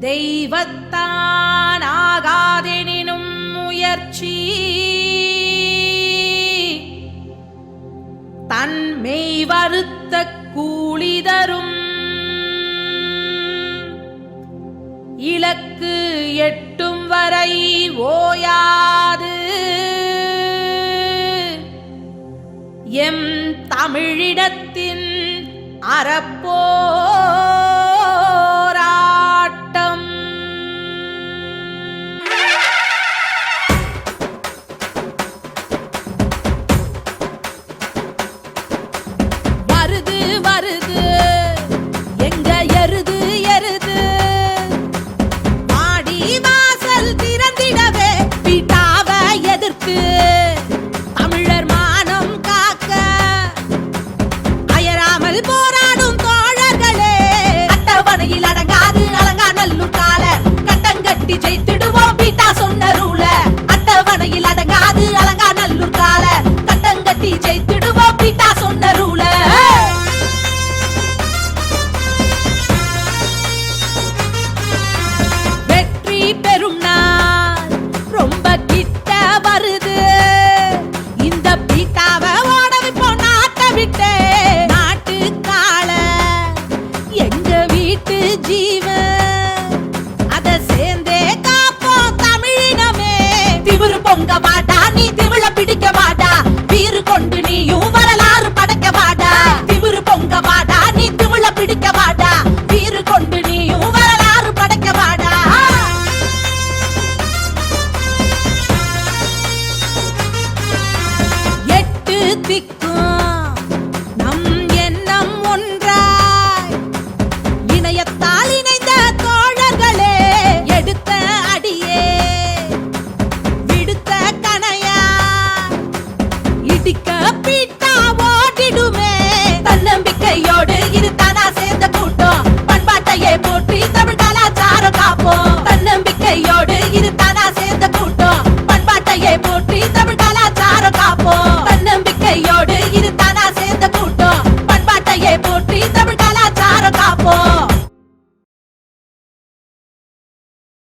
தெய்வத்தான் ஆகாதெனினும் முயற்சி தன்மெய் வருத்த கூலி தரும். இலக்கு எட்டும் வரை ஓயாது எம் தமிழிடத்தின் அறப்போராட்டம். வருது வருது எங்க எருது எருது, ஆடி வாசல் திறந்திடவே பீட்டாவ எதிர்த்து தமிழர் மானம் காக்க அயராமல் போராடும் தோழர்களே. அட்டவணையில் அடங்காது அலங்காநல்லூர் கால கட்டங்கட்டி ஜெயித்திடுவோம் பீட்டா சொன்ன ரூல. அட்டவணையில் அடங்காது அலங்காநல்லூர் கால கட்டங்கட்டி ஜெயித்திடுவோம் பீட்டா சொன்ன ரூல. வெற்றி பெறும் நாள் ரொம்ப கிட்ட வருது, இந்த பீட்டாவை ஓட வைப்போம் நாட்டை விட்டு. நாட்டு கால எங்க வீட்டு ஜீவன், அத சேர்ந்தே காப்போம் தமிழினமே. திமிரு பொங்க வாடா நீ திமிழ பிடிக்க வாடா, வீறு கொண்டு நீயும் வரலாறு படைக்க வாடா. திமிரு பொங்க வாடா நீ திமிழ பிடிக்க வாடா, வீறு கொண்டு நீயும் வரலாறு படைக்க வாடா. எட்டு திக்கும் நம் எண்ணம் ஒன்றாய், இணையத்தால் இணைந்த தோழர்களே. எடுத்த அடியே விடுத்த கணையா, இடிக்க பீட்டா ஓடிடுமே. தன்னம்பிக்கையோடு இது தானா சேர்ந்த கூட்டம், பண்பாட்டையே போற்றி தமிழ் கலாச்சாரம் காப்போம். தன்னம்பிக்கையோடு இது தானா சேர்ந்த கூட்டம், பண்பாட்டையே போற்றி தமிழ் கலாச்சாரம் காப்போம். தன்னம்பிக்கையோடு இது தானா சேர்ந்த கூட்டம், பண்பாட்டையே போற்றி தமிழ் கலாச்சாரம் காப்போம்.